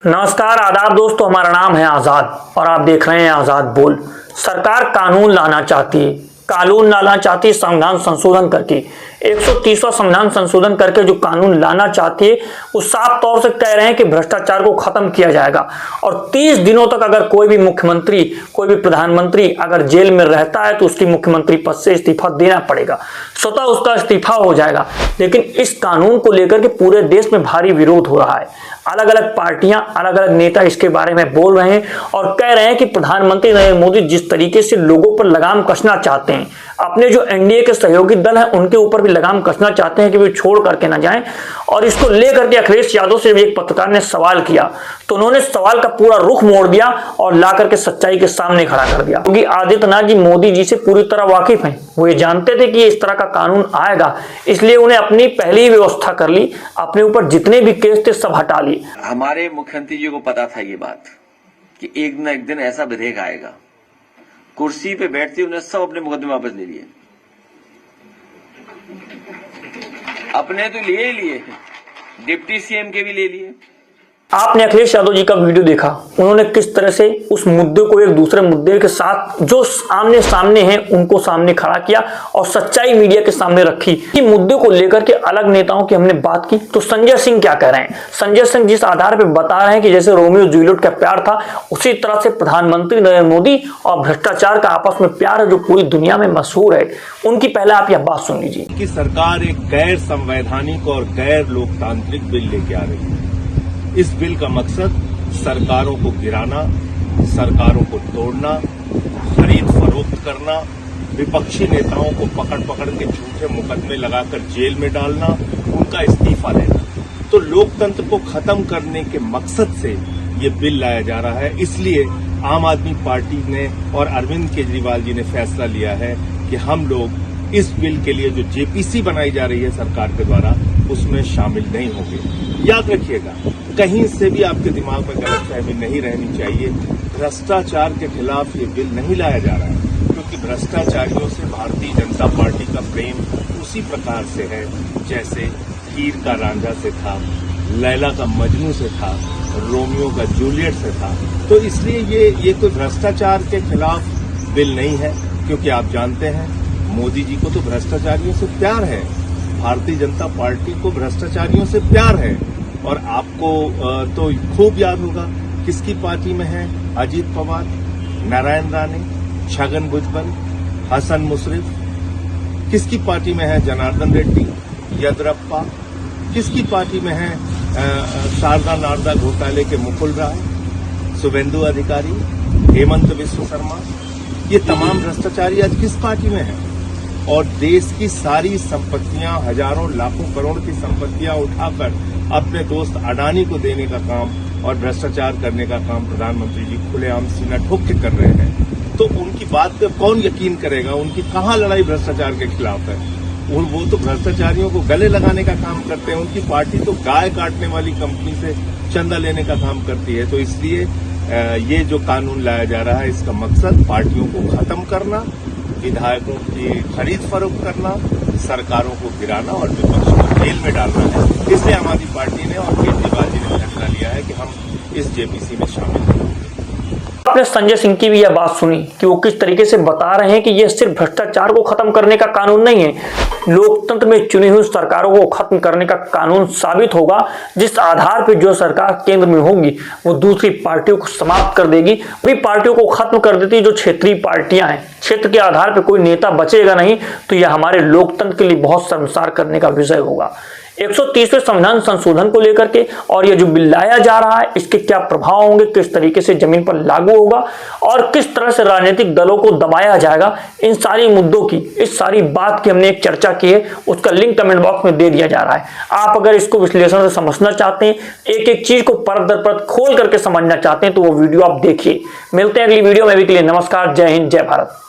नमस्कार आदाब दोस्तों, हमारा नाम है आज़ाद और आप देख रहे हैं आज़ाद बोल। सरकार कानून लाना चाहती है, संविधान संशोधन करके 130वां संविधान संशोधन करके जो कानून लाना चाहती है वो साफ तौर से कह रहे हैं कि भ्रष्टाचार को खत्म किया जाएगा। और 30 दिनों तक अगर कोई भी मुख्यमंत्री, कोई भी प्रधानमंत्री अगर जेल में रहता है तो उसकी मुख्यमंत्री पद से इस्तीफा देना पड़ेगा, स्वतः उसका इस्तीफा हो जाएगा। लेकिन इस कानून को लेकर के पूरे देश में भारी विरोध हो रहा है। अलग अलग पार्टियां, अलग अलग नेता इसके बारे में बोल रहे हैं और कह रहे हैं कि प्रधानमंत्री नरेंद्र मोदी जिस तरीके से लोगों पर लगाम कसना चाहते हैं, अपने जो एनडीए के सहयोगी दल हैं उनके ऊपर भी लगाम कसना चाहते हैं कि वे छोड़ करके ना जाएं। और इसको लेकर के अखिलेश यादव से एक पत्रकार ने सवाल किया तो उन्होंने सवाल का पूरा रुख मोड़ दिया और ला करके सच्चाई के सामने खड़ा कर दिया। क्योंकि आदित्यनाथ जी मोदी जी से पूरी तरह वाकिफ हैं, वो ये जानते थे कि इस तरह का कानून आएगा, इसलिए उन्हें अपनी पहली व्यवस्था कर ली, अपने ऊपर जितने भी केस थे सब हटा लिए। हमारे मुख्यमंत्री जी को पता था ये बात कि एक न एक दिन ऐसा विधेयक आएगा, कुर्सी पे बैठते उन्हें सब अपने मुकदमे वापस ले लिए, अपने तो लिए ही लिए, डिप्टी सीएम के भी ले लिए। आपने अखिलेश यादव जी का वीडियो देखा, उन्होंने किस तरह से उस मुद्दे को एक दूसरे मुद्दे के साथ जो आमने सामने हैं उनको सामने खड़ा किया और सच्चाई मीडिया के सामने रखी। कि मुद्दे को लेकर के अलग नेताओं की हमने बात की तो संजय सिंह क्या कह रहे हैं। संजय सिंह जिस आधार पर बता रहे हैं कि जैसे रोमियो जूलियट का प्यार था, उसी तरह से प्रधानमंत्री नरेंद्र मोदी और भ्रष्टाचार का आपस में प्यार है जो पूरी दुनिया में मशहूर है। उनकी पहले आप यह बात सुन लीजिए कि सरकार एक गैर संवैधानिक और गैर लोकतांत्रिक बिल लेके आ रही है। इस बिल का मकसद सरकारों को गिराना, सरकारों को तोड़ना, खरीद फरोख्त करना, विपक्षी नेताओं को पकड़ पकड़ के झूठे मुकदमे लगाकर जेल में डालना, उनका इस्तीफा लेना। तो लोकतंत्र को खत्म करने के मकसद से ये बिल लाया जा रहा है। इसलिए आम आदमी पार्टी ने और अरविंद केजरीवाल जी ने फैसला लिया है कि हम लोग इस बिल के लिए जो जेपीसी बनाई जा रही है सरकार के द्वारा उसमें शामिल नहीं होंगे। याद रखिएगा, कहीं से भी आपके दिमाग में गलतफहमी नहीं रहनी चाहिए। भ्रष्टाचार के खिलाफ ये बिल नहीं लाया जा रहा है, क्योंकि भ्रष्टाचारियों से भारतीय जनता पार्टी का प्रेम उसी प्रकार से है जैसे हीर का रांझा से था, लैला का मजनू से था, रोमियो का जूलियट से था। तो इसलिए ये कोई भ्रष्टाचार के खिलाफ बिल नहीं है, क्योंकि आप जानते हैं मोदी जी को तो भ्रष्टाचारियों से प्यार है, भारतीय जनता पार्टी को भ्रष्टाचारियों से प्यार है। और आपको तो खूब याद होगा किसकी पार्टी में है अजीत पवार, नारायण राणे, छगन भुजबल, हसन मुशर्रफ, किसकी पार्टी में है जनार्दन रेड्डी, येदियुरप्पा, किसकी पार्टी में है शारदा नारदा घोटाले के मुकुल राय, शुभेंदु अधिकारी, हेमंत बिस्वा शर्मा। ये तमाम भ्रष्टाचारी आज किस पार्टी में है? और देश की सारी संपत्तियां, हजारों लाखों करोड़ की संपत्तियां उठाकर अपने दोस्त अडानी को देने का काम और भ्रष्टाचार करने का काम प्रधानमंत्री जी खुलेआम सीना ठोक के कर रहे हैं। तो उनकी बात पे कौन यकीन करेगा? उनकी कहां लड़ाई भ्रष्टाचार के खिलाफ है? वो तो भ्रष्टाचारियों को गले लगाने का काम करते हैं। उनकी पार्टी तो गाय काटने वाली कंपनी से चंदा लेने का काम करती है। तो इसलिए ये जो कानून लाया जा रहा है इसका मकसद पार्टियों को खत्म करना, विधायकों की खरीद फरोख्त करना, सरकारों को गिराना और विपक्ष को जेल में डालना है। इसलिए आम आदमी पार्टी ने और केजरीवाल जी ने फैसला लिया है कि हम इस जेपीसी में शामिल हैं। आपने संजय सिंह की भी यह बात सुनी कि वो किस तरीके से बता रहे हैं कि यह सिर्फ भ्रष्टाचार को खत्म करने का कानून नहीं है, लोकतंत्र में चुनी हुई सरकारों को खत्म करने का कानून साबित होगा, जिस आधार पर जो सरकार केंद्र में होगी वो दूसरी पार्टियों को समाप्त कर देगी, वही पार्टियों को खत्म कर देती जो क्षेत्रीय पार्टियां हैं। क्षेत्र के आधार पर कोई नेता बचेगा नहीं, तो यह हमारे लोकतंत्र के लिए बहुत शर्मसार करने का विषय होगा। 130वें संविधान संशोधन को लेकर के और यह जो बिल लाया जा रहा है इसके क्या प्रभाव होंगे, किस तरीके से जमीन पर लागू होगा और किस तरह से राजनीतिक दलों को दबाया जाएगा, इन सारी मुद्दों की, इस सारी बात की हमने एक चर्चा की है, उसका लिंक कमेंट बॉक्स में दे दिया जा रहा है। आप अगर इसको विश्लेषण से समझना चाहते हैं, एक एक चीज को परत दर परत खोल करके समझना चाहते हैं तो वो वीडियो आप देखिए। मिलते हैं अगली वीडियो में, अभी के लिए नमस्कार, जय हिंद, जय भारत।